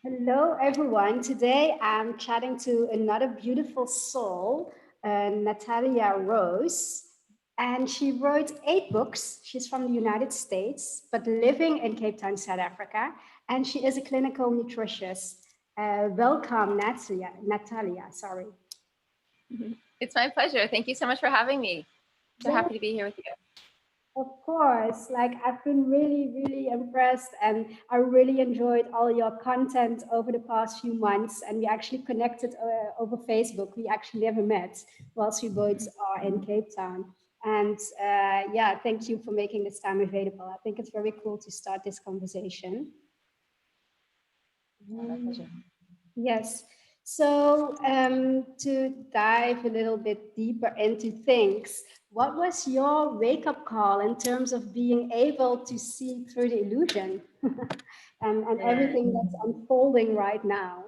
Hello, everyone. Today I'm chatting to another beautiful soul, Natalia Rose. And she wrote 8 books. She's from the United States, but living in Cape Town, South Africa. And she is a clinical nutritionist. Welcome, Natalia, sorry. It's my pleasure. Thank you so much for having me. So Yeah, happy to be here with you. of course. Like, I've been really, really impressed, and I really enjoyed all your content over the past few months. And we actually connected over Facebook. We actually never met whilst we both are in Cape Town. And yeah, thank you for making this time available. I think it's very cool to start this conversation. My pleasure. Yes. So, to dive a little bit deeper into things, what was your wake up call in terms of being able to see through the illusion and Mm, everything that's unfolding right now?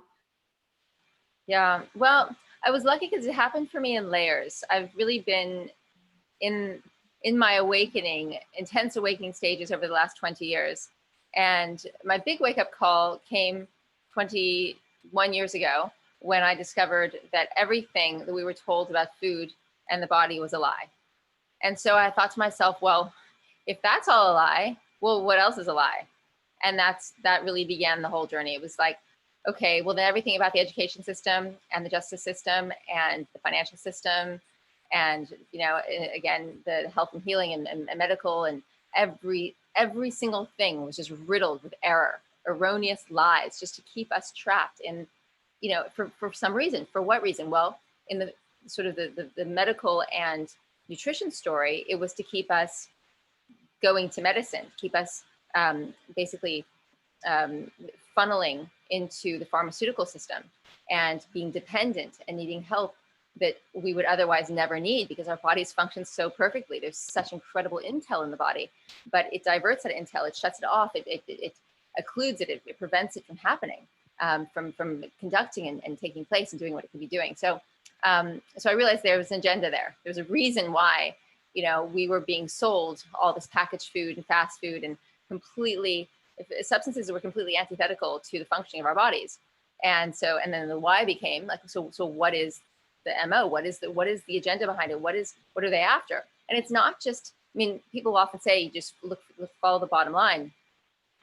yeah. Well, I was lucky because it happened for me in layers. I've really been in in my awakening, intense awakening stages over the last 20 years. And my big wake up call came 21 years ago when I discovered that everything that we were told about food and the body was a lie. And so I thought to myself, well, if that's all a lie, well, what else is a lie? And that really began the whole journey. It was like, okay, well, then everything about the education system and the justice system and the financial system and, again, the health and healing and medical and every single thing was just riddled with error, erroneous lies, just to keep us trapped in, for some reason. For what reason? Well, in the sort of the medical and nutrition story, it was to keep us going to medicine, keep us basically um, funneling into the pharmaceutical system and being dependent and needing help that we would otherwise never need because our bodies function so perfectly. There's such incredible intel in the body, but it diverts that intel, it shuts it off, it occludes it, it prevents it from happening, from conducting and taking place and doing what it could be doing. So I realized there was an agenda there. There's a reason why, we were being sold all this packaged food and fast food and completely substances that were completely antithetical to the functioning of our bodies. And then the why became like, so what is the MO? What is the agenda behind it? What are they after? And it's not just, I mean, people often say you just look follow the bottom line,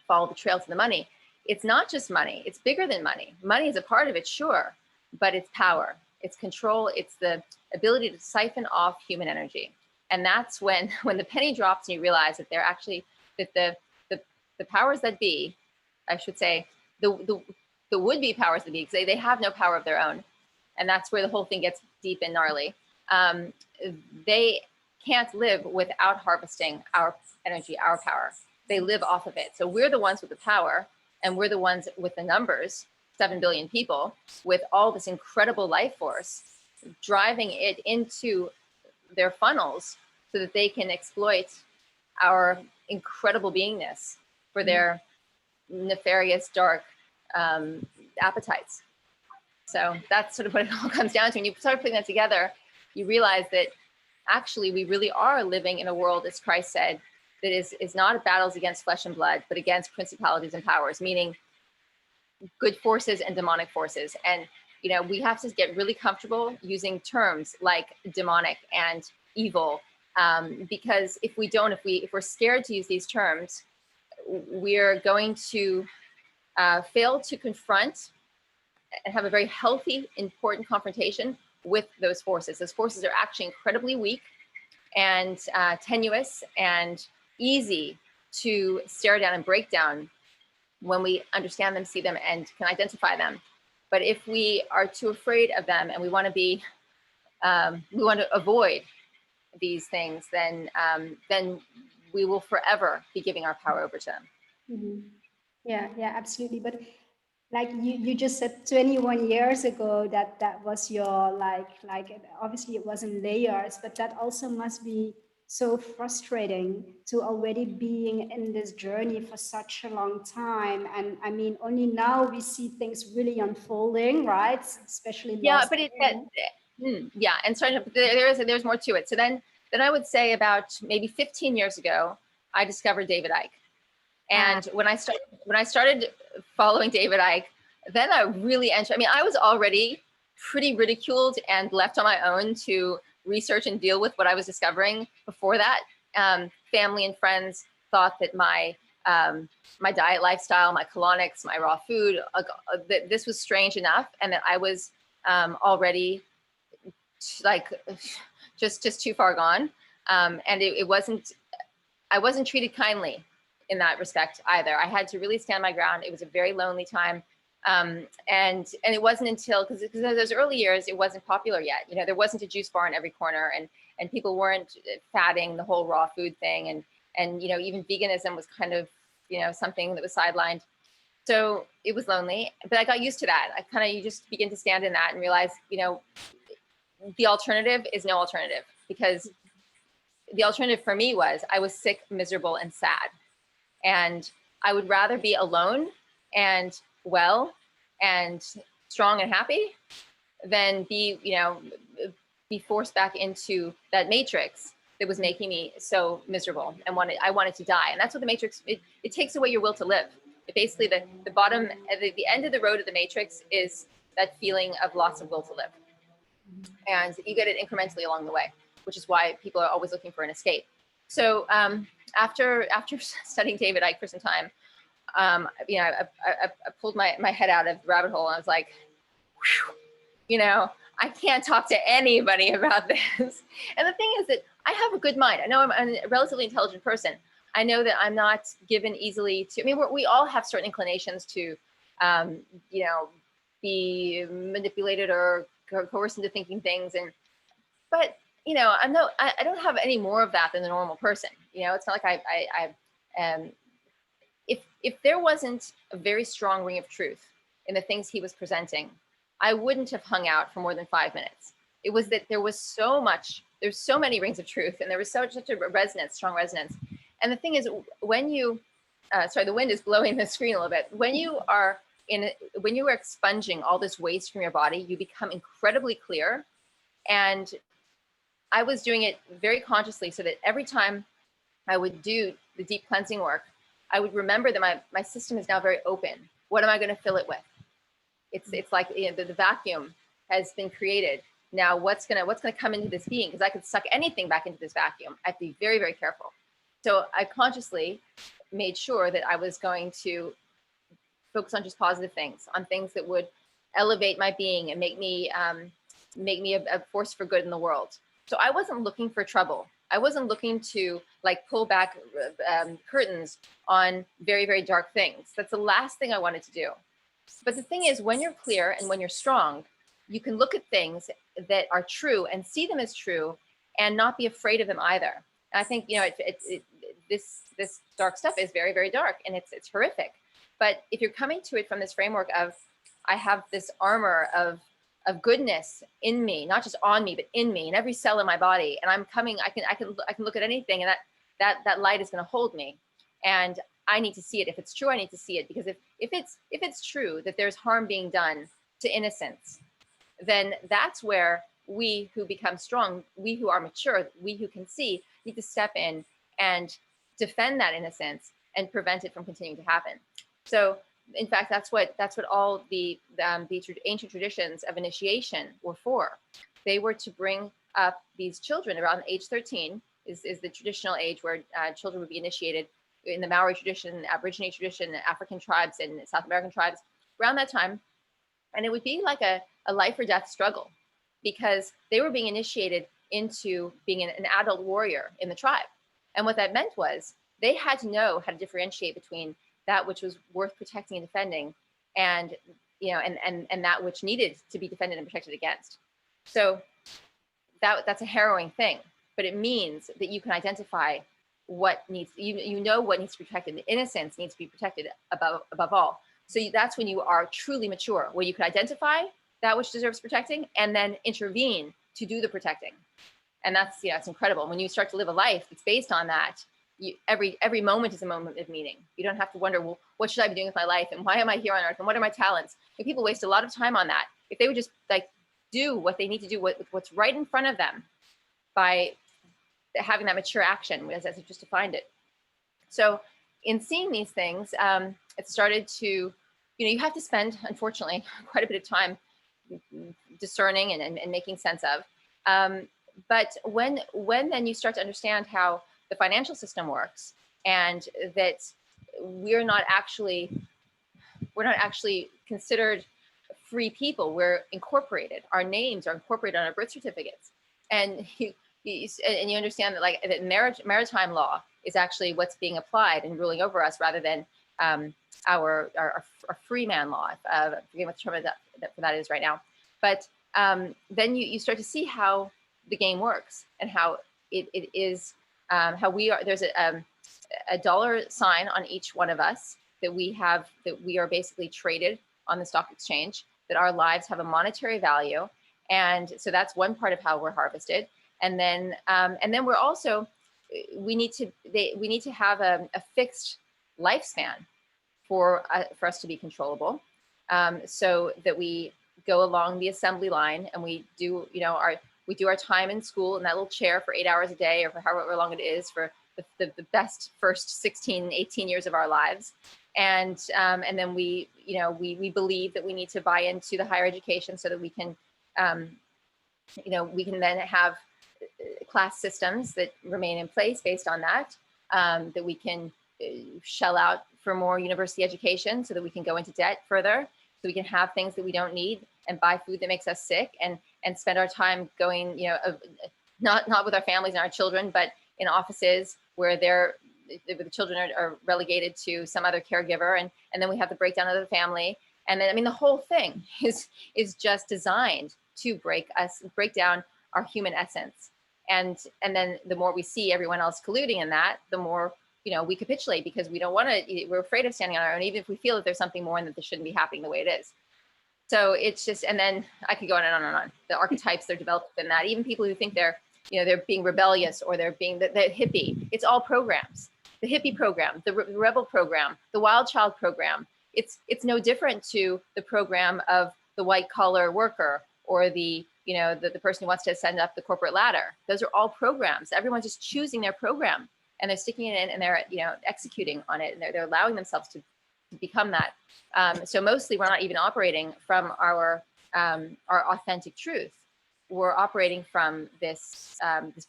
follow the trail to the money. It's not just money. It's bigger than money. Money is a part of it, sure, but it's power, it's control, it's the ability to siphon off human energy. And that's when the penny drops and you realize that they're actually that the powers that be, I should say, the would-be powers that be, because they have no power of their own, and that's where the whole thing gets deep and gnarly. Um, they can't live without harvesting our energy, our power. They live off of it. So we're the ones with the power, and we're the ones with the numbers, 7 billion people, with all this incredible life force, driving it into their funnels so that they can exploit our incredible beingness for their nefarious, dark appetites. So that's sort of what it all comes down to. When you start putting that together, you realize that actually we really are living in a world, as Christ said, that is not battles against flesh and blood, but against principalities and powers, meaning good forces and demonic forces. And we have to get really comfortable using terms like demonic and evil, because if we don't, if we're scared to use these terms, we're going to fail to confront and have a very healthy, important confrontation with those forces. Those forces are actually incredibly weak and tenuous and easy to stare down and break down when we understand them, see them, and can identify them. But if we are too afraid of them and we want to avoid these things, then we will forever be giving our power over to them. Mhm. Yeah, yeah, absolutely. But like you just said 21 years ago that that was your obviously it wasn't layers, but that also must be so frustrating to already being in this journey for such a long time. And I mean, only now we see things really unfolding, right? Especially Yeah, last but year. yeah, and sorry, there's more to it. So then I would say about maybe 15 years ago, I discovered David Icke. Ah, And when I started following David Icke, then I really entered. I mean, I was already pretty ridiculed and left on my own to research and deal with what I was discovering before that. Family and friends thought that my diet lifestyle, my colonics, my raw food, that this was strange enough, and that I was already like just too far gone. And it wasn't, I wasn't treated kindly in that respect either. I had to really stand my ground. It was a very lonely time. And it wasn't until, because in those early years, it wasn't popular yet. You know, there wasn't a juice bar in every corner, and people weren't fatting the whole raw food thing. And, you know, even veganism was kind of, you know, something that was sidelined. So it was lonely, but I got used to that. You just begin to stand in that and realize, you know, the alternative is no alternative, because the alternative for me was I was sick, miserable, and sad. And I would rather be alone and well and strong and happy than be, you know, be forced back into that matrix that was making me so miserable and I wanted to die. And that's what the matrix, it takes away your will to live. It basically, the bottom, the end of the road of the matrix is that feeling of loss of will to live. And you get it incrementally along the way, which is why people are always looking for an escape. So after studying David Icke for some time, you know, I pulled my head out of the rabbit hole, and I was like, whew, you know, I can't talk to anybody about this. And the thing is that I have a good mind. I know I'm a relatively intelligent person. I know that I'm not given easily to, I mean, we all have certain inclinations to, you know, be manipulated or coerced into thinking things. But, you know, I don't have any more of that than the normal person. You know, it's not like if there wasn't a very strong ring of truth in the things he was presenting, I wouldn't have hung out for more than 5 minutes. It was that there was there's so many rings of truth, and there was such a resonance, strong resonance. And the thing is, when you, sorry, the wind is blowing the screen a little bit. When you are expunging all this waste from your body, you become incredibly clear. And I was doing it very consciously, so that every time I would do the deep cleansing work, I would remember that my system is now very open. What am I going to fill it with? It's like, you know, the vacuum has been created. Now what's gonna come into this being? Because I could suck anything back into this vacuum. I have to be very, very careful. So I consciously made sure that I was going to focus on just positive things, on things that would elevate my being and make me a force for good in the world. So I wasn't looking for trouble. I wasn't looking to like pull back curtains on very, very dark things. That's the last thing I wanted to do. But the thing is, when you're clear and when you're strong, you can look at things that are true and see them as true and not be afraid of them either. And I think, you know, this dark stuff is very, very dark, and it's horrific. But if you're coming to it from this framework of, I have this armor of goodness in me, not just on me, but in me, in every cell in my body, and I'm coming, I can look at anything, and that light is going to hold me. And I need to see it. If it's true, I need to see it, because if it's true that there's harm being done to innocence, then that's where we who become strong, we who are mature, we who can see, need to step in and defend that innocence and prevent it from continuing to happen. So in fact, that's what all the ancient traditions of initiation were for. They were to bring up these children around age 13 is the traditional age where children would be initiated in the Maori tradition, Aborigine tradition, African tribes, and South American tribes around that time. And it would be like a life or death struggle, because they were being initiated into being an adult warrior in the tribe. And what that meant was they had to know how to differentiate between that which was worth protecting and defending, and, you know, and that which needed to be defended and protected against. So that's a harrowing thing, but it means that you can identify what needs, you know what needs to be protected. The innocence needs to be protected above all. So that's when you are truly mature, where you can identify that which deserves protecting and then intervene to do the protecting. And that's, yeah, it's incredible. When you start to live a life that's based on that, every moment is a moment of meaning. You don't have to wonder, well, what should I be doing with my life, and why am I here on earth, and what are my talents? And people waste a lot of time on that. If they would just like do what they need to do, what's right in front of them, by having that mature action, as I just defined it. So in seeing these things, it started to you have to spend, unfortunately, quite a bit of time discerning and making sense of. But when then you start to understand how the financial system works, and that we're not actually considered free people. We're incorporated. Our names are incorporated on our birth certificates, and you understand that, like, that maritime law is actually what's being applied and ruling over us, rather than our free man law. I forget what the term for that is right now. But then you start to see how the game works, and how it is, how we are. There's a dollar sign on each one of us, that we are basically traded on the stock exchange, that our lives have a monetary value. And so that's one part of how we're harvested. And then we're also, we need to have a fixed lifespan for us to be controllable, so that we go along the assembly line, and we do our time in school in that little chair for 8 hours a day, or for however long it is, for the best first 16, 18 years of our lives. And then we believe that we need to buy into the higher education, so that we can then have class systems that remain in place based on that, that we can shell out for more university education, so that we can go into debt further, so we can have things that we don't need, and buy food that makes us sick, and spend our time going, not with our families and our children, but in offices where the children are relegated to some other caregiver, and then we have the breakdown of the family. And then, the whole thing is just designed to break down our human essence. And then the more we see everyone else colluding in that, the more, we capitulate, because we don't want to, we're afraid of standing on our own, even if we feel that there's something more and that this shouldn't be happening the way it is. So it's just, and then I could go on and on and on. The archetypes that are developed in that, even people who think they're being rebellious, or they're being the hippie, it's all programs. The hippie program, the rebel program, the wild child program, it's no different to the program of the white collar worker, or the person who wants to ascend up the corporate ladder. Those are all programs. Everyone's just choosing their program, and they're sticking it in, and they're executing on it, and they're allowing themselves to become that. So mostly we're not even operating from our authentic truth. We're operating from this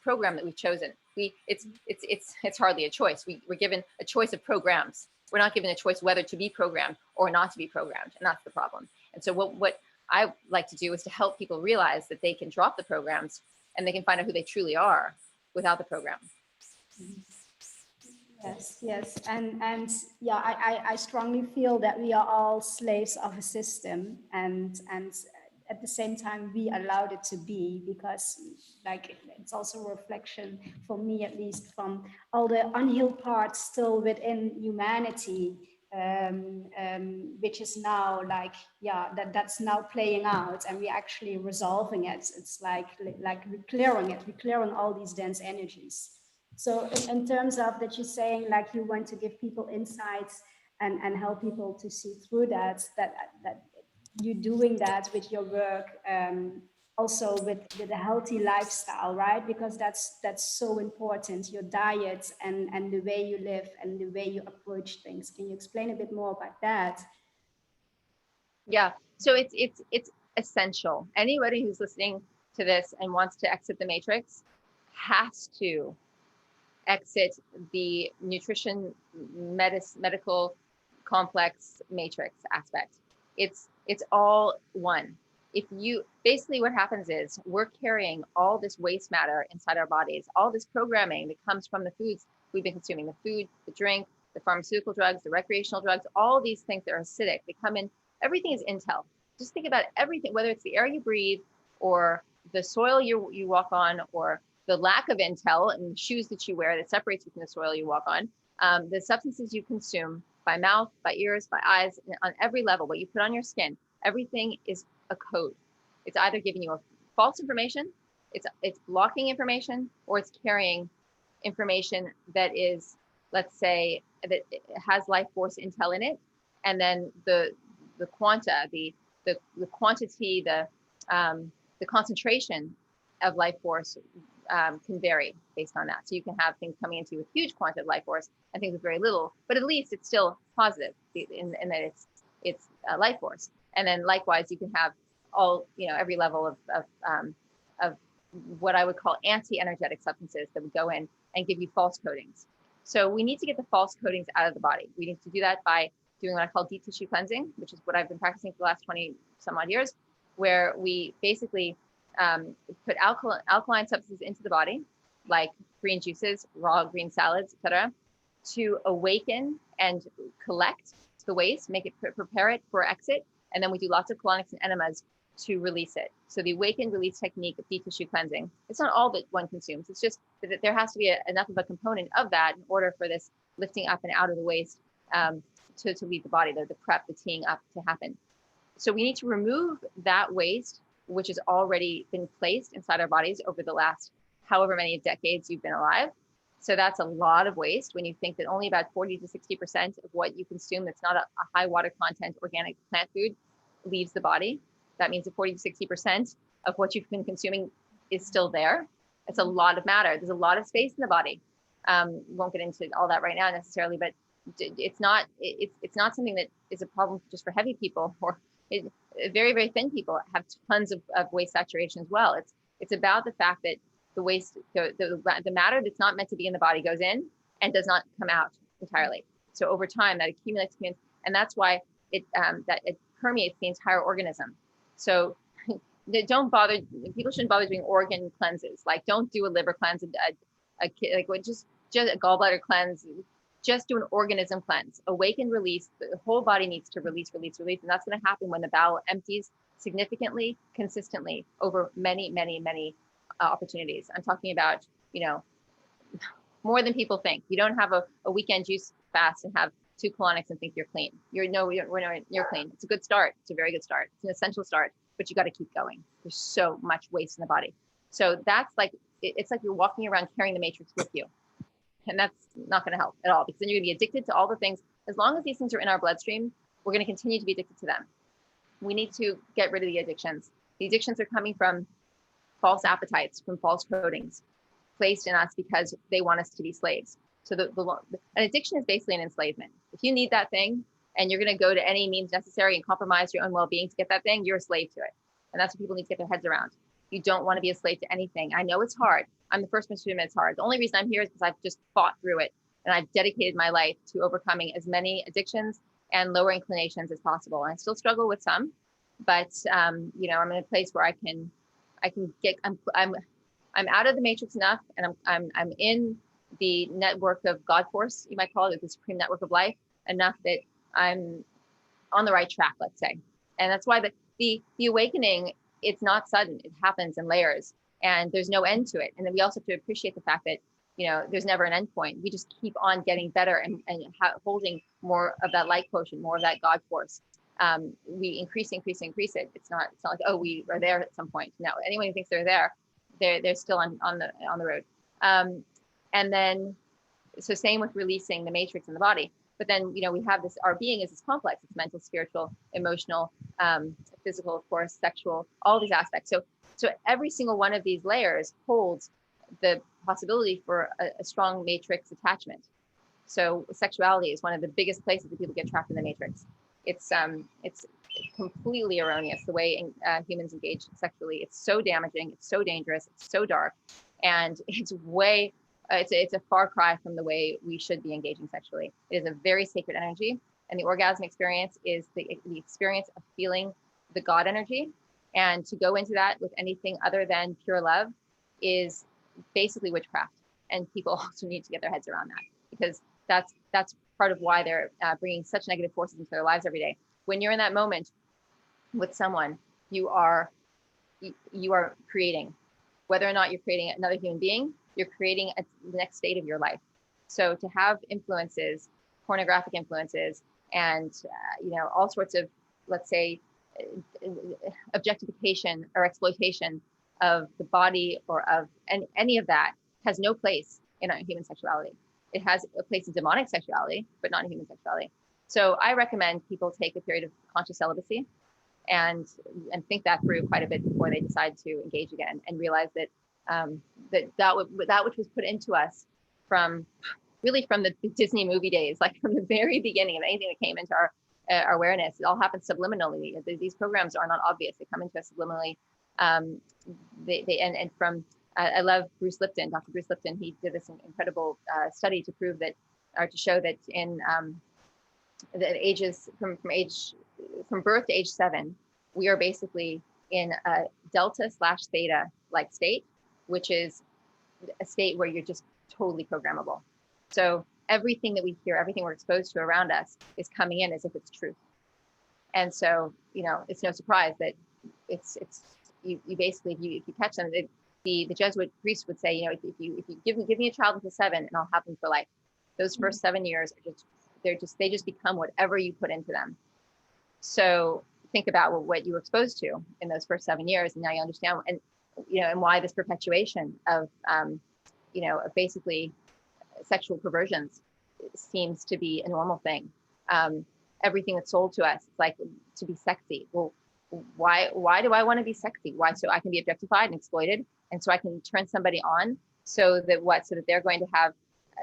program that we've chosen. It's hardly a choice. We're given a choice of programs. We're not given a choice whether to be programmed or not to be programmed, and that's the problem. And so what I like to do is to help people realize that they can drop the programs, and they can find out who they truly are without the program. Yes, and yeah, I strongly feel that we are all slaves of a system, and at the same time we allowed it to be, because like it's also a reflection, for me at least, from all the unhealed parts still within humanity, which is now like, yeah, that's now playing out, and we're actually resolving it. It's like we're clearing all these dense energies. So in terms of that, you're saying like you want to give people insights and help people to see through that you're doing that with your work, also with a healthy lifestyle, right? Because that's so important, your diet and the way you live and the way you approach things. Can you explain a bit more about that? Yeah. So it's essential. Anybody who's listening to this and wants to exit the matrix has to exit the nutrition medical complex matrix aspect. It's all one. If you basically, what happens is we're carrying all this waste matter inside our bodies, all this programming that comes from the foods we've been consuming, the food, the drink, the pharmaceutical drugs, the recreational drugs, all these things that are acidic, they come in. Everything is intel. Just think about everything, whether it's the air you breathe, or the soil you walk on, or the lack of intel and shoes that you wear that separates you from the soil you walk on, the substances you consume by mouth, by ears, by eyes, on every level, what you put on your skin, everything is a code. It's either giving you a false information, it's blocking information, or it's carrying information that is, let's say, that has life force intel in it, and then the quanta, the quantity, the concentration of life force can vary based on that. So you can have things coming into you with huge quantity of life force and things with very little, but at least it's still positive in that its life force. And then likewise, you can have all, every level of what I would call anti-energetic substances that would go in and give you false coatings. So we need to get the false coatings out of the body. We need to do that by doing what I call deep tissue cleansing, which is what I've been practicing for the last 20 some odd years, where we basically put alkaline substances into the body, like green juices, raw green salads, etc., to awaken and collect the waste, make it, prepare it for exit. And then we do lots of colonics and enemas to release it. So the awaken release technique of deep tissue cleansing, it's not all that one consumes. It's just that there has to be enough of a component of that in order for this lifting up and out of the waste to leave the body, the prep, the teeing up to happen. So we need to remove that waste, which has already been placed inside our bodies over the last however many decades you've been alive. So that's a lot of waste when you think that only about 40 to 60% of what you consume that's not a high water content organic plant food leaves the body. That means that 40 to 60% of what you've been consuming is still there. It's a lot of matter. There's a lot of space in the body. Won't get into all that right now necessarily, but it's not something that is a problem just for heavy people, or very, very thin people have tons of waste saturation as well. It's about the fact that the waste, the matter that's not meant to be in the body goes in and does not come out entirely. So over time that accumulates, and that's why it permeates the entire organism. So people shouldn't bother doing organ cleanses. Like, don't do a liver cleanse, just a gallbladder cleanse. Just do an organism cleanse. Awaken, release. The whole body needs to release. And that's going to happen when the bowel empties significantly, consistently over many, many, many opportunities. I'm talking about, more than people think. You don't have a weekend juice fast and have 2 colonics and think you're clean. You're clean. It's a good start. It's a very good start. It's an essential start, but you got to keep going. There's so much waste in the body. So that's like, it's like you're walking around carrying the matrix with you. And that's not going to help at all, because then you're going to be addicted to all the things. As long as these things are in our bloodstream, we're going to continue to be addicted to them. We need to get rid of the addictions. The addictions are coming from false appetites, from false coatings placed in us because they want us to be slaves. So an addiction is basically an enslavement. If you need that thing and you're going to go to any means necessary and compromise your own well-being to get that thing, you're a slave to it. And that's what people need to get their heads around. You don't want to be a slave to anything. I know it's hard. I'm the first one to admit it's hard. The only reason I'm here is because I've just fought through it, and I've dedicated my life to overcoming as many addictions and lower inclinations as possible. And I still struggle with some, but I'm in a place where I can get. I'm out of the matrix enough, and I'm in the network of God force, you might call it, the supreme network of life, enough that I'm on the right track, let's say. And that's why the awakening, it's not sudden. It happens in layers, and there's no end to it. And then we also have to appreciate the fact that, there's never an end point. We just keep on getting better and holding more of that light quotient, more of that God force. We increase it. It's not like, oh, we are there at some point. No, anyone who thinks they're there, they're still on the road. And then, so same with releasing the matrix in the body. But then, we have this, our being is this complex. It's mental, spiritual, emotional, physical, of course, sexual, all these aspects. So every single one of these layers holds the possibility for a strong matrix attachment. So sexuality is one of the biggest places that people get trapped in the matrix. It's completely erroneous the way humans engage sexually. It's so damaging. It's so dangerous. It's so dark, and it's a far cry from the way we should be engaging sexually. It is a very sacred energy, and the orgasm experience is the experience of feeling the God energy. And to go into that with anything other than pure love is basically witchcraft. And people also need to get their heads around that, because that's part of why they're bringing such negative forces into their lives every day. When you're in that moment with someone, you are creating, whether or not you're creating another human being, you're creating the next state of your life. So to have influences, pornographic influences, and all sorts of, let's say, objectification or exploitation of the body or of any of that has no place in human sexuality. It has a place in demonic sexuality, but not in human sexuality. So I recommend people take a period of conscious celibacy and think that through quite a bit before they decide to engage again, and realize that that which was put into us from the Disney movie days, like from the very beginning of anything that came into awareness. It all happens subliminally. These programs are not obvious. They come into us subliminally. And from I love Bruce Lipton, Dr. Bruce Lipton. He did this incredible study to prove that, or to show that in the ages from birth to age 7, we are basically in a delta/theta like state, which is a state where you're just totally programmable. So everything that we hear, everything we're exposed to around us is coming in as if it's truth. And so, it's no surprise that it's you basically, if you catch them, the Jesuit priest would say, if you give me a child with a 7 and I'll have them for life. Those first 7 years are they just become whatever you put into them. So think about what you were exposed to in those first 7 years, and now you understand, and why this perpetuation of basically sexual perversions seems to be a normal thing. Everything that's sold to us, it's like to be sexy. Well, why do I want to be sexy? Why? So I can be objectified and exploited, and so I can turn somebody on so that they're going to have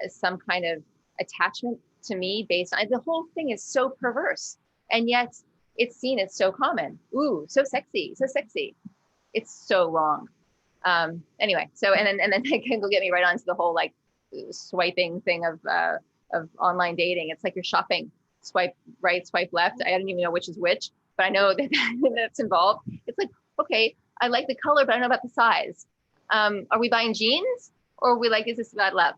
some kind of attachment to me based on, the whole thing is so perverse, and yet it's seen as so common. Ooh, so sexy, so sexy. It's so wrong. Anyway, so and then they can go get me right onto the whole like swiping thing of online dating. It's like you're shopping, swipe right, swipe left. I don't even know which is which, but I know that that's involved. It's like, okay, I like the color, but I don't know about the size. Are we buying jeans, or are we like, is this about love?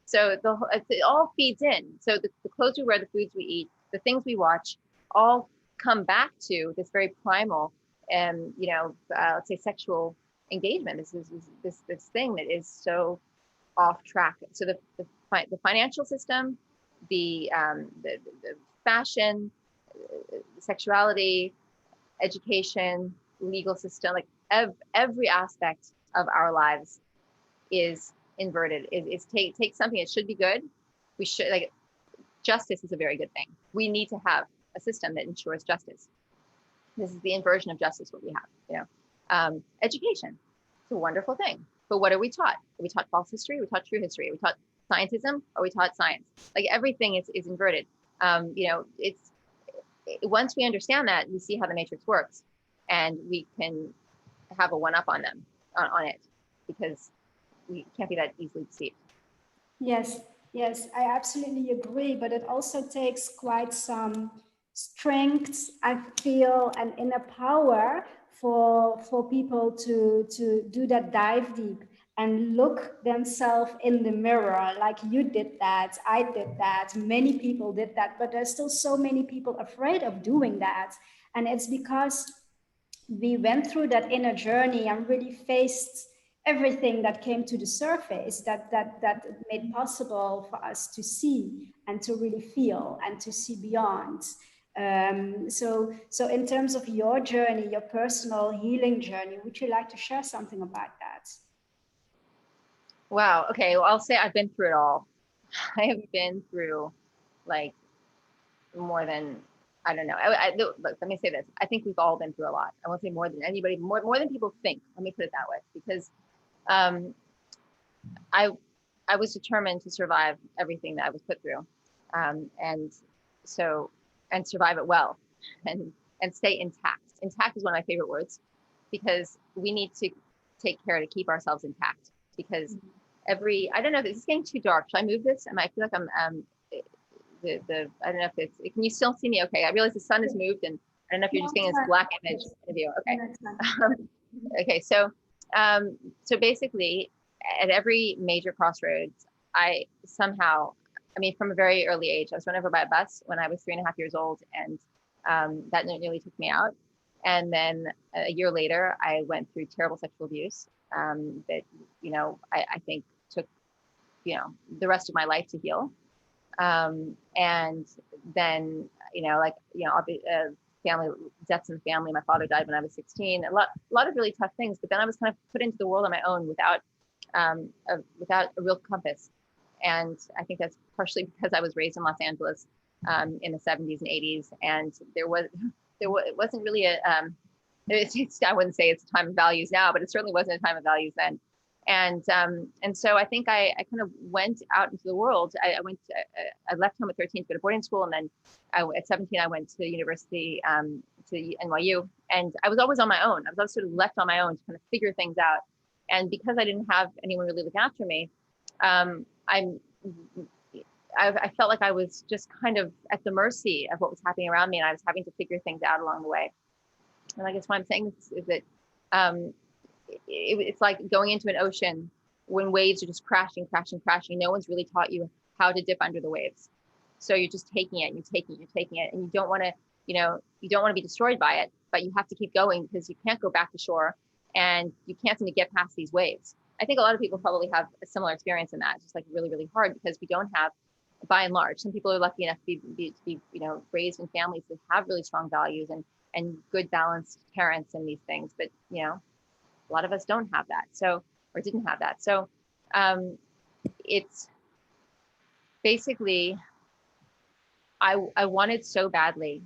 So it all feeds in. So the clothes we wear, the foods we eat, the things we watch, all come back to this very primal and let's say sexual engagement. This is this thing that is so off track. So the financial system, the fashion, sexuality, education, legal system, like every aspect of our lives is inverted. Is take something that should be good. We should, like, justice is a very good thing. We need to have a system that ensures justice. This is the inversion of justice, what we have. Education, it's a wonderful thing. But what are we taught? Are we taught false history? Are we taught true history? Are we taught scientism? Are we taught science? Like, everything is inverted. Once we understand that, we see how the matrix works, and we can have a one-up on them, on it, because we can't be that easily deceived. Yes, I absolutely agree. But it also takes quite some strength, I feel, and inner power for people to do that dive deep and look themselves in the mirror. Like you did that, I did that, many people did that, but there's still so many people afraid of doing that. And it's because we went through that inner journey and really faced everything that came to the surface that made possible for us to see and to really feel and to see beyond. So in terms of your journey, your personal healing journey, would you like to share something about that? Wow. Okay. Well, I'll say I've been through it all. I have been through like more than, I don't know. Look, let me say this. I think we've all been through a lot. I won't say more than anybody, more than people think. Let me put it that way, because I was determined to survive everything that I was put through, and survive it well, and stay intact. Intact is one of my favorite words, because we need to take care to keep ourselves intact. Because I don't know if this is getting too dark. Should I move this? I feel like I'm I don't know if it's, can you still see me? Okay. I realize the sun has moved, and I don't know if you're just getting this black image of you. Okay. Okay. So basically at every major crossroads, I somehow, from a very early age, I was run over by a bus when I was 3.5 years old, and that nearly took me out. And then a year later, I went through terrible sexual abuse that, I think took, the rest of my life to heal. And then, family deaths in the family. My father died when I was 16. A lot of really tough things. But then I was kind of put into the world on my own without a real compass. And I think that's partially because I was raised in Los Angeles in the 70s and 80s, and it wasn't really I wouldn't say it's a time of values now, but it certainly wasn't a time of values then. And so I think I kind of went out into the world. I left home at 13 to go to boarding school, and then at 17 I went to university, to NYU, and I was always on my own. I was always sort of left on my own to kind of figure things out. And because I didn't have anyone really looking after me, um, I'm I felt like I was just kind of at the mercy of what was happening around me, and I was having to figure things out along the way. And I guess what I'm saying is that um, it's like going into an ocean when waves are just crashing, crashing, crashing. No one's really taught you how to dip under the waves. So you're just taking it, and you're taking it, you're taking it, and you don't want to, you don't want to be destroyed by it, but you have to keep going because you can't go back to shore, and you can't seem to get past these waves. I think a lot of people probably have a similar experience in that. It's just like really, really hard because we don't have, by and large, some people are lucky enough to be raised in families that have really strong values and good balanced parents and these things. But a lot of us don't have that, or didn't have that. So it's basically, I wanted so badly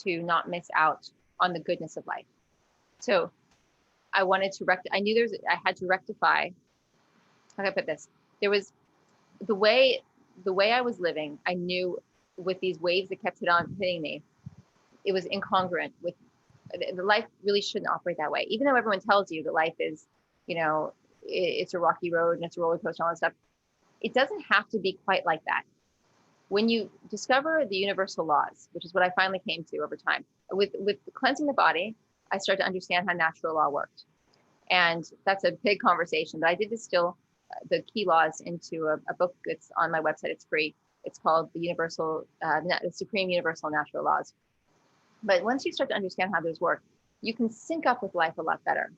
to not miss out on the goodness of life. So I wanted to I knew I had to rectify. How can I put this? There was the way I was living. I knew with these waves that kept hitting me, it was incongruent with the life. Really shouldn't operate that way. Even though everyone tells you that life is, it's a rocky road and it's a roller coaster and all that stuff. It doesn't have to be quite like that. When you discover the universal laws, which is what I finally came to over time, with cleansing the body, I started to understand how natural law worked. And that's a big conversation, but I did distill the key laws into a book that's on my website. It's free. It's called the Supreme Universal Natural Laws. But once you start to understand how those work, you can sync up with life a lot better.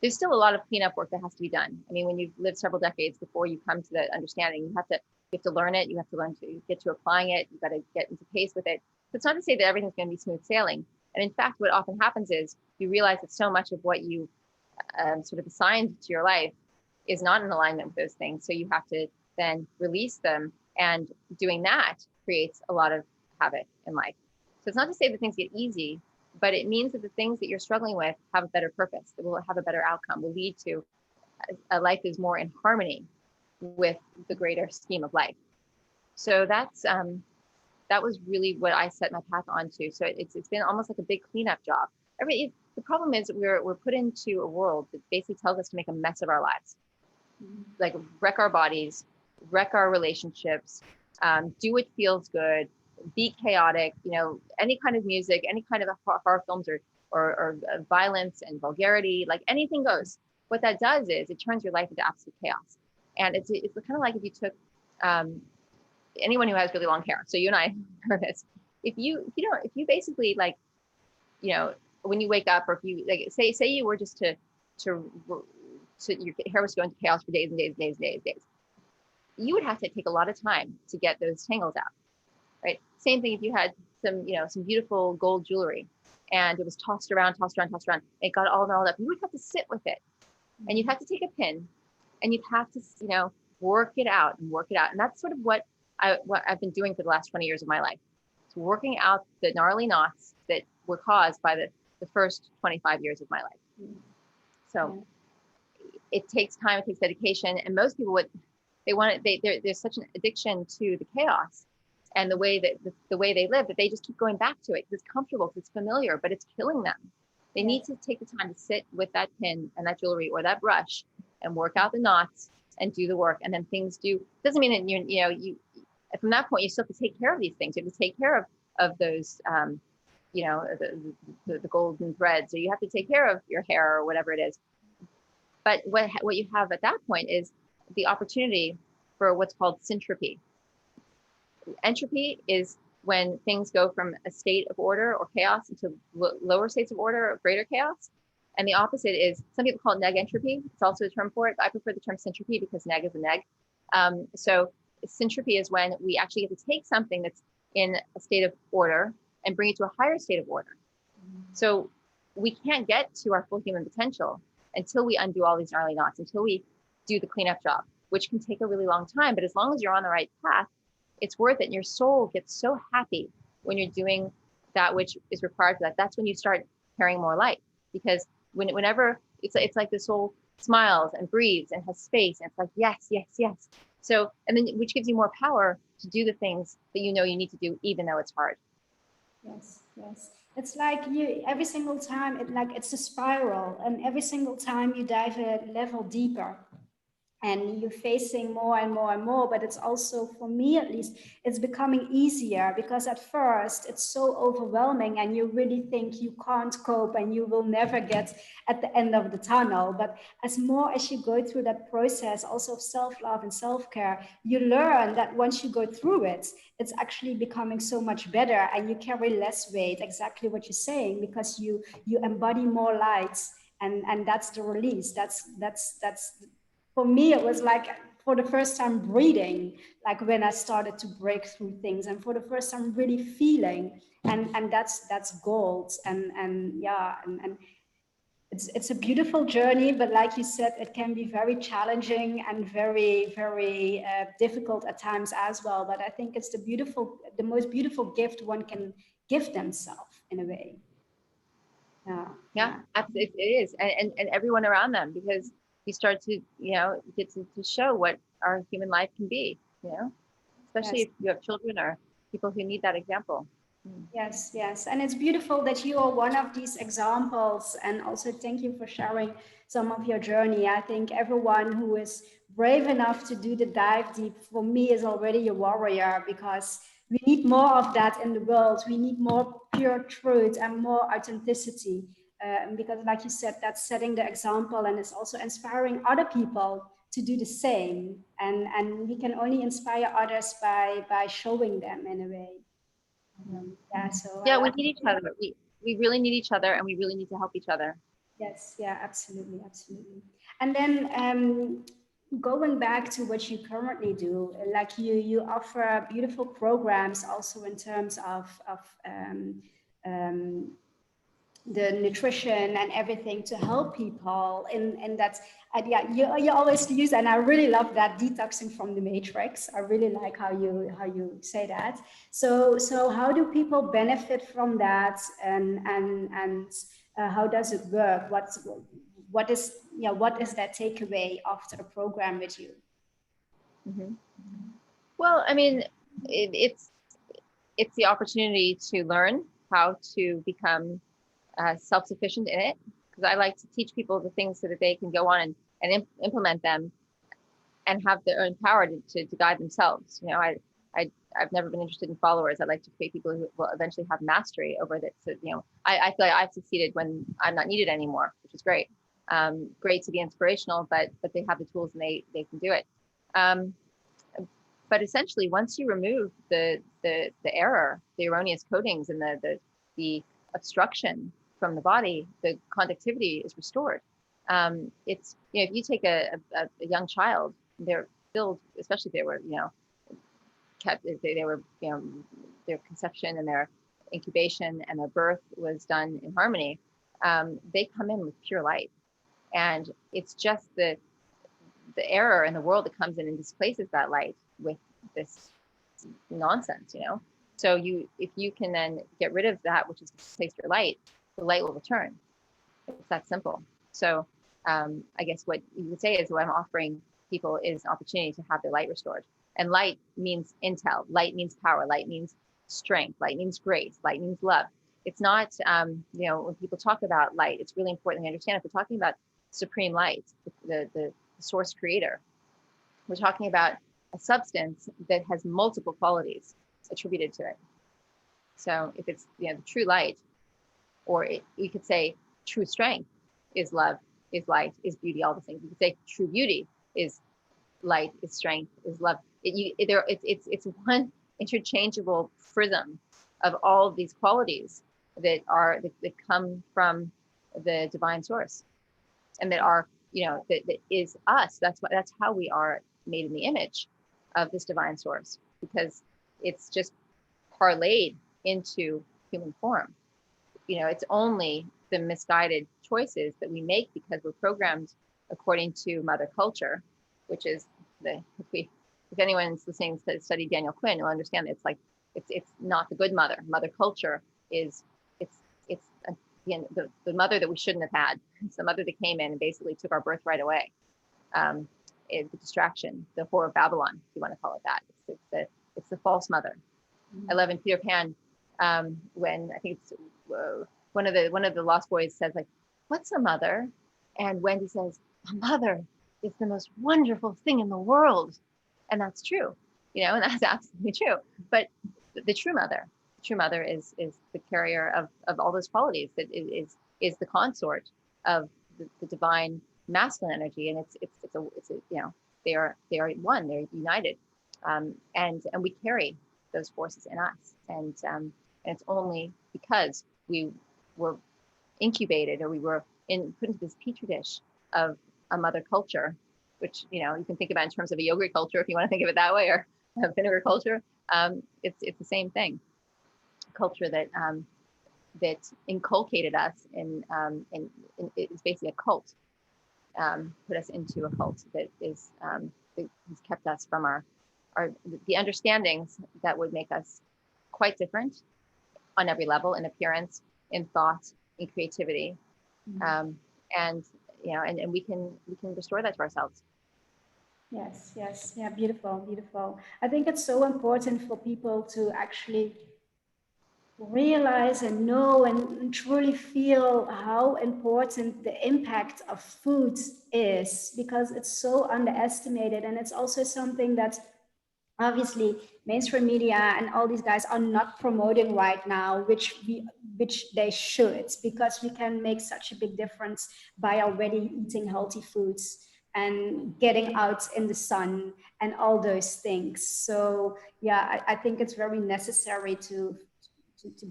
There's still a lot of cleanup work that has to be done. I mean, when you've lived several decades before you come to that understanding, you have to learn it. You have to learn to get to applying it. You've got to get into pace with it. So it's not to say that everything's going to be smooth sailing. And in fact, what often happens is you realize that so much of what you sort of assigned to your life is not in alignment with those things. So you have to then release them. And doing that creates a lot of havoc in life. So it's not to say that things get easy, but it means that the things that you're struggling with have a better purpose, that will have a better outcome, will lead to a life that is more in harmony with the greater scheme of life. So that was really what I set my path onto. So it's been almost like a big cleanup job. The problem is we're put into a world that basically tells us to make a mess of our lives, like wreck our bodies, wreck our relationships, do what feels good, be chaotic, any kind of music, any kind of horror films or violence and vulgarity, like anything goes. What that does is it turns your life into absolute chaos. And it's kind of like if you took anyone who has really long hair. So you and I know this. If you basically like, when you wake up, or if you like, say you were just to your hair was going to chaos for days and days and days and days and days, you would have to take a lot of time to get those tangles out, right? Same thing if you had some beautiful gold jewelry and it was tossed around, it got all gnarled up. You would have to sit with it, and you'd have to take a pin, and you'd have to work it out. And that's sort of what I've been doing for the last 20 years of my life. It's working out the gnarly knots that were caused by the first 25 years of my life. So it takes time, it takes dedication, and most people there's such an addiction to the chaos and the way they live, that they just keep going back to it because it's comfortable, because it's familiar, but it's killing them. They need to take the time to sit with that pin and that jewelry or that brush and work out the knots and do the work. And then things doesn't mean that you from that point you still have to take care of these things. You have to take care of those the golden threads, or you have to take care of your hair or whatever it is. But what you have at that point is the opportunity for what's called syntropy. Entropy is when things go from a state of order or chaos into lower states of order or greater chaos. And the opposite is, some people call it negentropy. It's also a term for it, but I prefer the term syntropy because neg is a neg. So syntropy is when we actually get to take something that's in a state of order and bring it to a higher state of order. So we can't get to our full human potential until we undo all these gnarly knots, until we do the cleanup job, which can take a really long time. But as long as you're on the right path, it's worth it. And your soul gets so happy when you're doing that which is required for that. That's when you start carrying more light, because whenever it's like the soul smiles and breathes and has space. And it's like, yes, yes, yes. So, and then which gives you more power to do the things that you know you need to do, even though it's hard. Yes, yes. It's like you every single time it's a spiral, and every single time you dive a level deeper, and you're facing more and more and more. But it's also, for me at least, it's becoming easier, because at first it's so overwhelming and you really think you can't cope and you will never get at the end of the tunnel. But as more as you go through that process also of self-love and self-care, you learn that once you go through it, it's actually becoming so much better, and you carry less weight, exactly what you're saying, because you embody more light. And that's the release. That's for me, it was like for the first time breathing, like when I started to break through things, and for the first time really feeling. And that's gold. And yeah, and it's a beautiful journey, but like you said, it can be very challenging and very difficult at times as well. But I think it's the most beautiful gift one can give themselves, in a way. Yeah, Yeah, yeah. it is. And everyone around them, because you start to, get to show what our human life can be, especially Yes. if you have children or people who need that example. Mm. Yes, yes. And it's beautiful that you are one of these examples. And also, thank you for sharing some of your journey. I think everyone who is brave enough to do the dive deep, for me, is already a warrior, because we need more of that in the world. We need more pure truth and more authenticity. Because, like you said, that's setting the example, and it's also inspiring other people to do the same. And we can only inspire others by showing them, in a way. Yeah, so Yeah, we need each other. We really need each other, and we really need to help each other. yes, yeah, absolutely, absolutely. And then going back to what you currently do, like you offer beautiful programs also in terms of um, the nutrition and everything to help people in that. And yeah, you always use, and I really love that, detoxing from the matrix. I really like how you say that. So how do people benefit from that, and how does it work? What is that takeaway after the program with you? Hmm. Well, I mean, it's the opportunity to learn how to become self-sufficient in it, because I like to teach people the things so that they can go on and implement them and have their own power to guide themselves. I've never been interested in followers. I like to create people who will eventually have mastery over that. So, I feel like I've succeeded when I'm not needed anymore, which is great. Great to be inspirational, but they have the tools and they can do it. Um, but essentially, once you remove the error, the erroneous codings, and the obstruction from the body, the conductivity is restored. It's if you take a young child, they're filled, especially if they were kept, they were their conception and their incubation and their birth was done in harmony. They come in with pure light, and it's just the error in the world that comes in and displaces that light with this nonsense. So if you can then get rid of that which has displaced your light, the light will return. It's that simple. So I guess what you would say is what I'm offering people is an opportunity to have their light restored. And light means intel, light means power, light means strength, light means grace, light means love. It's not, when people talk about light, it's really important to understand if we're talking about supreme light, the source creator, we're talking about a substance that has multiple qualities attributed to it. So if it's the true light, or we could say true strength is love, is light, is beauty, all the things. You could say true beauty is light, is strength, is love. It's one interchangeable prism of all of these qualities that come from the divine source, and that are that is us. That's how we are made in the image of this divine source, because it's just parlayed into human form. It's only the misguided choices that we make because we're programmed according to mother culture, which is if anyone's listening to study Daniel Quinn, you'll understand that it's not the good mother. Mother culture is it's the mother that we shouldn't have had. It's the mother that came in and basically took our birth right away. The distraction, the whore of Babylon, if you want to call it that. It's the false mother. I love in Peter Pan, when I think it's one of the Lost Boys says, like, "What's a mother?" And Wendy says, "A mother is the most wonderful thing in the world," and that's true, and that's absolutely true. But the true mother is the carrier of all those qualities. That is the consort of the divine masculine energy, and it's a they are one. They're united, and we carry those forces in us, and it's only because we were incubated, or we were put into this petri dish of a mother culture, which you can think about in terms of a yogurt culture if you want to think of it that way, or a vinegar culture. It's the same thing. Culture that inculcated us in it's basically a cult. Put us into a cult that has kept us from the understandings that would make us quite different on every level, in appearance, in thought, in creativity, and we can restore that to ourselves. Yes, yes, yeah, beautiful, beautiful. I think it's so important for people to actually realize and know and truly feel how important the impact of food is, because it's so underestimated. And it's also something that obviously mainstream media and all these guys are not promoting right now, which they should, because we can make such a big difference by already eating healthy foods and getting out in the sun and all those things. So yeah, I think it's very necessary to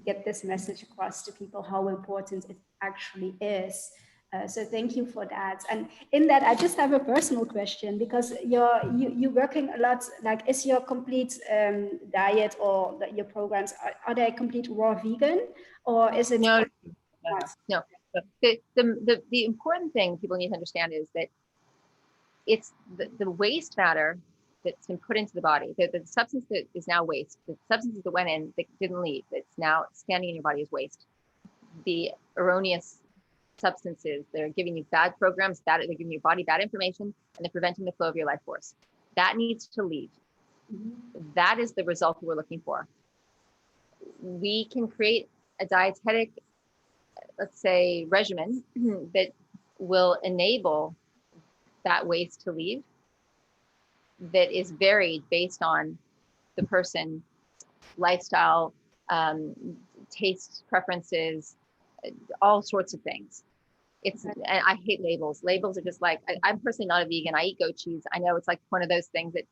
get this message across to people how important it actually is. So thank you for that. And in that, I just have a personal question, because you're working a lot. Like, is your complete diet or your programs, are they complete raw vegan, or is it No, not? no. The important thing people need to understand is that it's the waste matter that's been put into the body, the substance that is now waste, the substances that went in that didn't leave, that's now standing in your body as waste. The erroneous substances that are giving you bad programs, they're giving your body bad information, and they're preventing the flow of your life force. That needs to leave. That is the result we're looking for. We can create a dietetic, let's say, regimen that will enable that waste to leave, that is varied based on the person, lifestyle, taste preferences, all sorts of things. And I hate labels. Labels are just like, I'm personally not a vegan. I eat goat cheese. I know it's like one of those things that,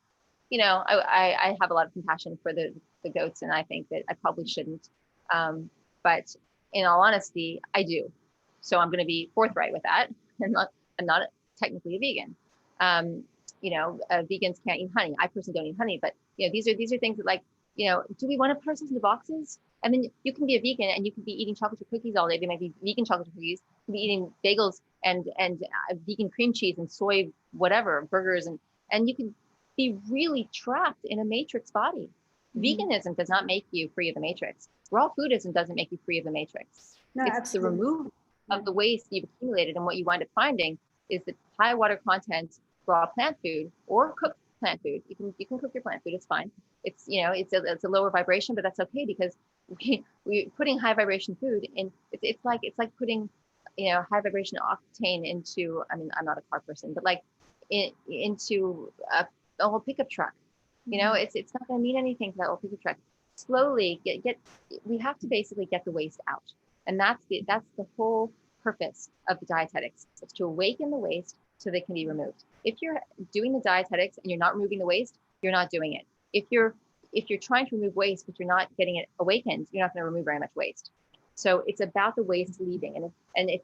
I have a lot of compassion for the goats, and I think that I probably shouldn't. But in all honesty, I do. So I'm going to be forthright with that. I'm not technically a vegan. Vegans can't eat honey. I personally don't eat honey, but these are things that, like, do we want to put ourselves into boxes? And then you can be a vegan and you can be eating chocolate chip cookies all day. They might be vegan chocolate chip cookies. You can be eating bagels and vegan cream cheese and soy whatever burgers, and you can be really trapped in a matrix body. Veganism does not make you free of the matrix. Raw foodism doesn't make you free of the matrix. No, it's absolutely. the removal of the waste you've accumulated, and what you wind up finding is the high water content raw plant food or cooked plant food. You can cook your plant food. It's fine. It's it's a lower vibration, but that's okay, because we putting high vibration food in. It's like putting high vibration octane into. I mean, I'm not a car person, but like into a whole pickup truck. It's not going to mean anything to that whole pickup truck. Slowly we have to basically get the waste out, and that's the whole purpose of the dietetics. It's to awaken the waste so they can be removed. If you're doing the dietetics and you're not removing the waste, you're not doing it. If you're trying to remove waste but you're not getting it awakened, you're not going to remove very much waste. So it's about the waste leaving. And if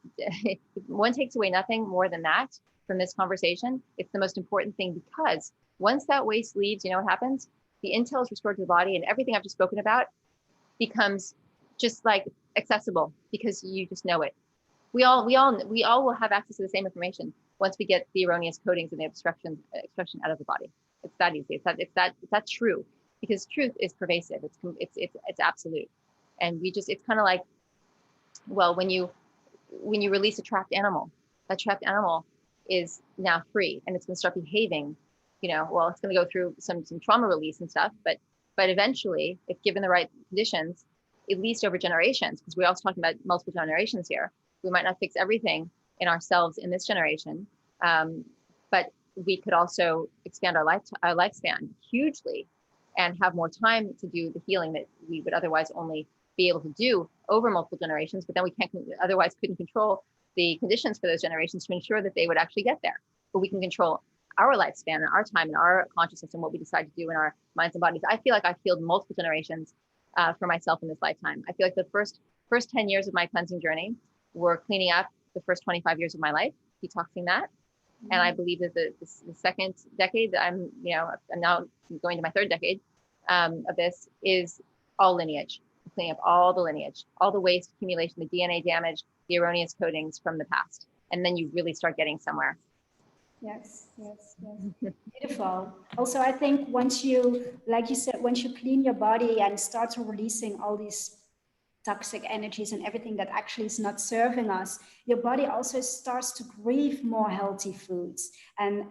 one takes away nothing more than that from this conversation, it's the most important thing, because once that waste leaves, you know what happens? The intel is restored to the body, and everything I've just spoken about becomes just like accessible, because you just know it. We all will have access to the same information once we get the erroneous codings and the obstruction out of the body. It's that easy. It's that true, because truth is pervasive. It's absolute. And it's kind of like, well, when you when you release a trapped animal, that trapped animal is now free, and it's going to start behaving, well, it's going to go through some trauma release and stuff, but eventually, if given the right conditions, at least over generations, because we're also talking about multiple generations here, we might not fix everything in ourselves in this generation, but we could also expand our lifespan hugely and have more time to do the healing that we would otherwise only be able to do over multiple generations, but then we couldn't control the conditions for those generations to ensure that they would actually get there. But we can control our lifespan and our time and our consciousness and what we decide to do in our minds and bodies. I feel like I've healed multiple generations for myself in this lifetime. I feel like the first 10 years of my cleansing journey were cleaning up the first 25 years of my life, detoxing that. And I believe that the second decade that I'm now going to my third decade of this is all lineage, cleaning up all the lineage, all the waste accumulation, the DNA damage, the erroneous codings from the past. And then you really start getting somewhere. Yes. Beautiful. Also, I think once you, like you said, once you clean your body and start releasing all these toxic energies and everything that actually is not serving us, your body also starts to crave more healthy foods and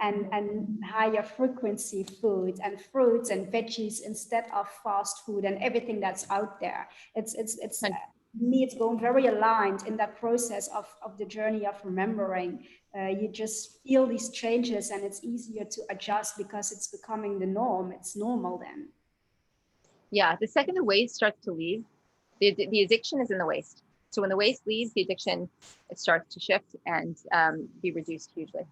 higher frequency foods and fruits and veggies instead of fast food and everything that's out there. It's me, it's going very aligned in that process of the journey of remembering. You just feel these changes and it's easier to adjust because it's becoming the norm. It's normal then. Yeah, the second the waste starts to leave, the addiction is in the waste. So when the waste leaves, the addiction, it starts to shift and be reduced hugely.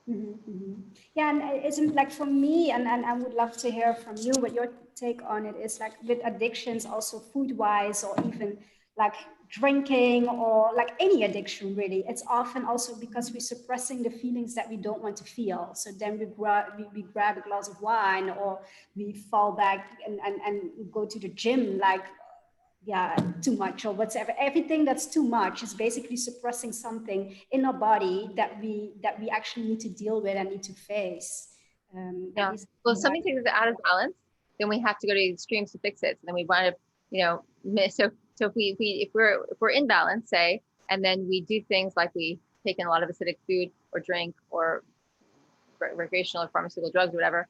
Yeah, and it isn't like for me, and I would love to hear from you what your take on it is, like with addictions, also food wise, or even like drinking or like any addiction really. It's often also because we're suppressing the feelings that we don't want to feel. So then we grab a glass of wine, or we fall back and go to the gym like, yeah, too much or whatever. Everything that's too much is basically suppressing something in our body that we actually need to deal with and need to face. Yeah. Well, if something takes us out of balance, then we have to go to extremes to fix it. So then we wind up, so if we're in balance, say, and then we do things like we take in a lot of acidic food or drink or recreational or pharmaceutical drugs or whatever,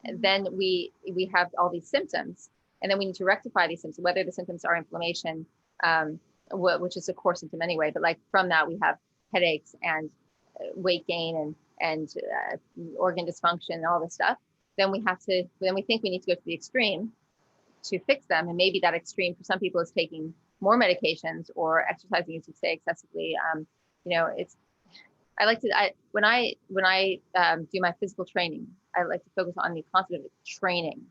and then we have all these symptoms. And then we need to rectify these symptoms, whether the symptoms are inflammation, which is a core symptom anyway. But like from that, we have headaches and weight gain and organ dysfunction and all this stuff. Then we think we need to go to the extreme to fix them. And maybe that extreme for some people is taking more medications or exercising, as you say, excessively. When I do my physical training, I like to focus on the concept of training.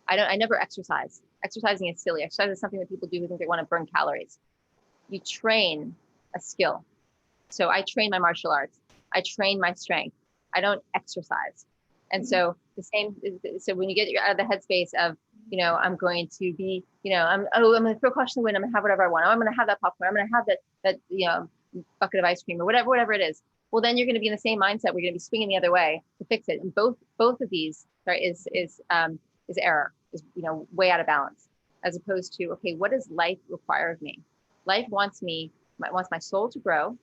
I never exercise. Exercising is silly. Exercise is something that people do who think they want to burn calories. You train a skill. So I train my martial arts. I train my strength. I don't exercise. And so so when you get out of the headspace of, I'm going to be, I'm going to throw caution to the wind. I'm going to have whatever I want. I'm going to have that popcorn. I'm going to have that bucket of ice cream or whatever it is. Well, then you're going to be in the same mindset. We're going to be swinging the other way to fix it. And both of these is error, is way out of balance, as opposed to, okay, what does life require of me? Life wants my soul to grow,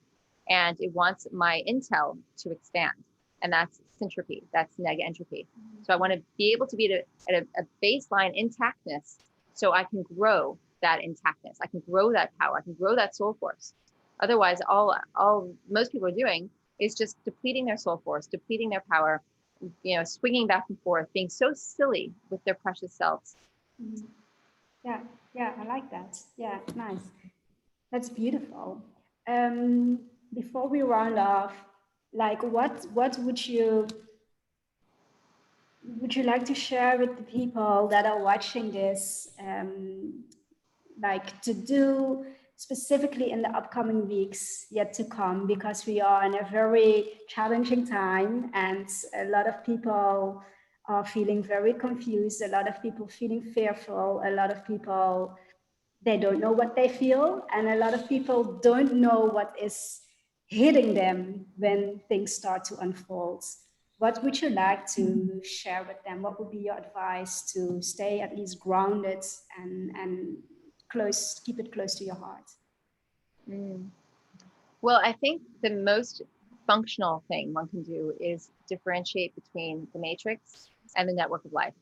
and it wants my intel to expand, and that's syntropy, that's entropy. So I want to be able to be at a baseline intactness, so I can grow that intactness, I can grow that power, I can grow that soul force. Otherwise, all most people are doing is just depleting their soul force, depleting their power, swinging back and forth, being so silly with their precious selves. Yeah, I like that. Yeah, nice. That's beautiful. Before we round off, like what would you like to share with the people that are watching this, like to do specifically in the upcoming weeks yet to come, because we are in a very challenging time and a lot of people are feeling very confused, a lot of people feeling fearful, a lot of people, they don't know what they feel, and a lot of people don't know what is hitting them when things start to unfold. What would you like to share with them? What would be your advice to stay at least grounded and keep it close to your heart? Well, I think the most functional thing one can do is differentiate between the matrix and the network of life,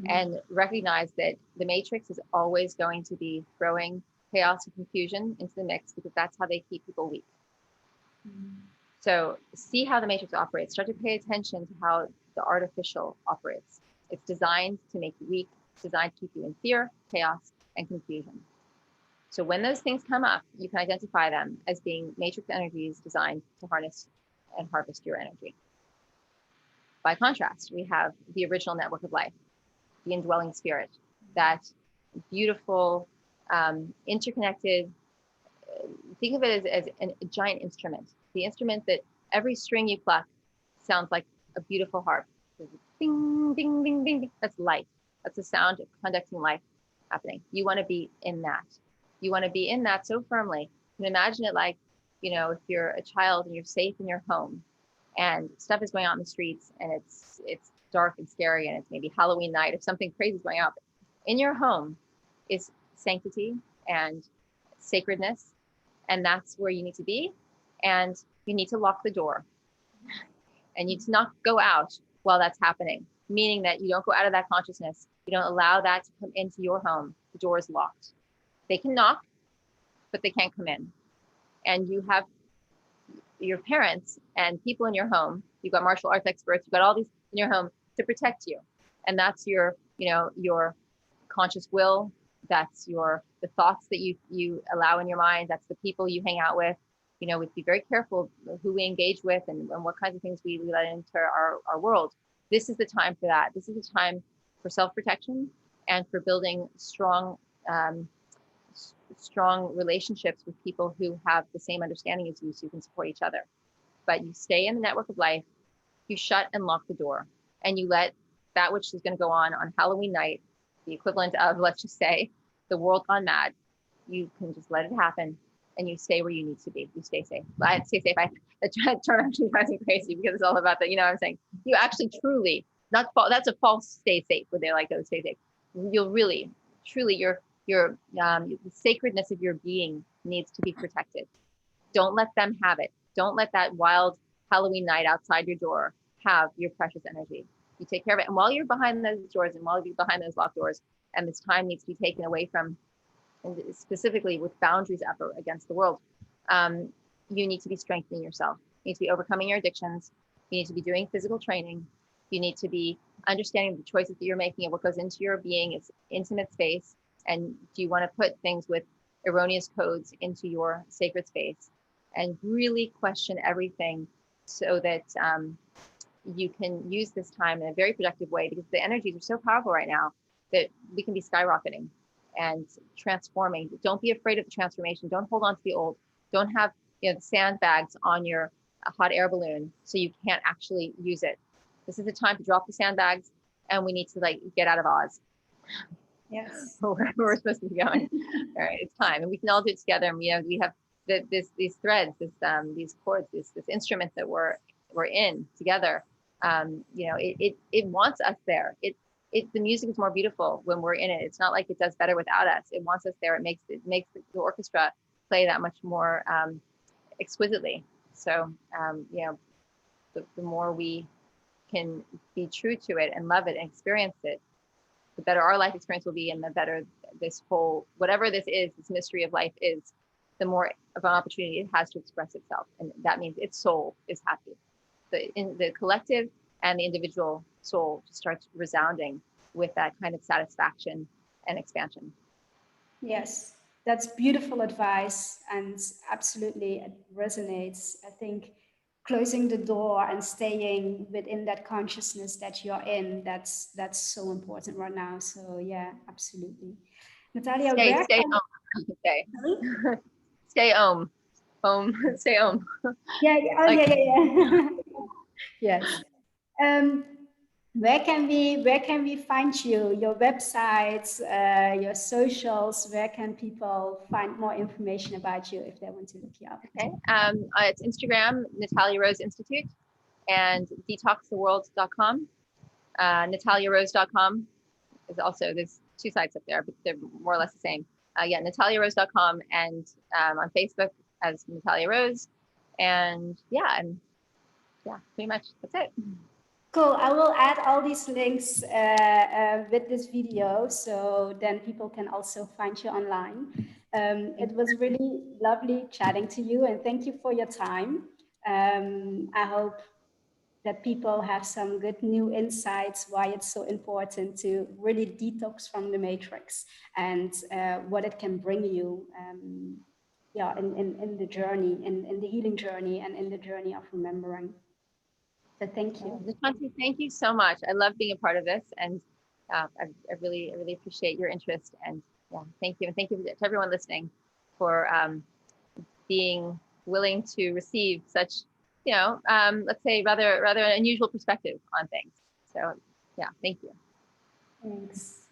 and recognize that the matrix is always going to be throwing chaos and confusion into the mix, because that's how they keep people weak. So see how the matrix operates. Start to pay attention to how the artificial operates. It's designed to make you weak. It's designed to keep you in fear, chaos, and confusion. So when those things come up, you can identify them as being matrix energies designed to harness and harvest your energy. By contrast, we have the original network of life, the indwelling spirit, that beautiful, interconnected, think of it as a giant instrument, the instrument that every string you pluck sounds like a beautiful harp. Ding, ding, ding, ding, ding. That's life. That's the sound of conducting life happening. You want to be in that. You want to be in that so firmly. You can imagine it like, if you're a child and you're safe in your home and stuff is going on in the streets and it's dark and scary and it's maybe Halloween night, if something crazy is going on. In your home is sanctity and sacredness, and that's where you need to be. And you need to lock the door, and you need to not go out while that's happening, meaning that you don't go out of that consciousness. You don't allow that to come into your home. The door is locked. They can knock, but they can't come in. And you have your parents and people in your home. You've got martial arts experts. You've got all these in your home to protect you. And that's your conscious will. That's the thoughts that you allow in your mind. That's the people you hang out with. We be very careful who we engage with and what kinds of things we let into our world. This is the time for that. This is the time for self-protection and for building strong relationships with people who have the same understanding as you, so you can support each other. But you stay in the network of life, you shut and lock the door, and you let that which is going to go on Halloween night, the equivalent of, let's just say, the world gone mad, you can just let it happen, and you stay where you need to be. You stay safe. I stay safe. The term actually drives me crazy because it's all about that. What I'm saying? You actually truly, that's a false stay safe, where they're like, oh, stay safe. You'll really, truly, the sacredness of your being needs to be protected. Don't let them have it. Don't let that wild Halloween night outside your door have your precious energy. You take care of it. And while you're behind those doors and while you're behind those locked doors, and this time needs to be taken away from, and specifically with boundaries up against the world, you need to be strengthening yourself. You need to be overcoming your addictions. You need to be doing physical training. You need to be understanding the choices that you're making and what goes into your being. It's intimate space. And do you want to put things with erroneous codes into your sacred space? And really question everything so that you can use this time in a very productive way, because the energies are so powerful right now that we can be skyrocketing and transforming. Don't be afraid of the transformation. Don't hold on to the old. Don't have the sandbags on your hot air balloon so you can't actually use it. This is the time to drop the sandbags, and we need to get out of Oz. Yes. Where we're supposed to be going. All right, it's time, and we can all do it together. And we have these threads, these chords, this instrument that we're in together. It wants us there. The music is more beautiful when we're in it. It's not like it does better without us. It wants us there. It makes the orchestra play that much more exquisitely. So the more we can be true to it and love it and experience it, the better our life experience will be, and the better this whole, whatever this is, this mystery of life is, the more of an opportunity it has to express itself. And that means its soul is happy. The collective and the individual soul just starts resounding with that kind of satisfaction and expansion. Yes, that's beautiful advice, and absolutely it resonates. I think closing the door and staying within that consciousness that you're in, that's so important right now. So yeah, absolutely. Natalia, Stay where can home. Stay home. Stay home. yeah, oh yeah, yeah. Yes. Um, where can we find you? Your websites, your socials. Where can people find more information about you if they want to look you up? Okay. It's Instagram, Natalia Rose Institute, and detoxtheworld.com. NataliaRose.com is also, there's two sites up there, but they're more or less the same. NataliaRose.com, and on Facebook, as Natalia Rose. And yeah, pretty much that's it. Cool. I will add all these links with this video, so then people can also find you online. It was really lovely chatting to you, and thank you for your time. I hope that people have some good new insights why it's so important to really detox from the matrix and what it can bring you yeah, in the journey, in the healing journey and in the journey of remembering. So thank you. Just want to say thank you so much. I love being a part of this, and I really appreciate your interest. And yeah, thank you, and thank you to everyone listening for being willing to receive such, let's say rather unusual perspective on things. So yeah, thank you. Thanks.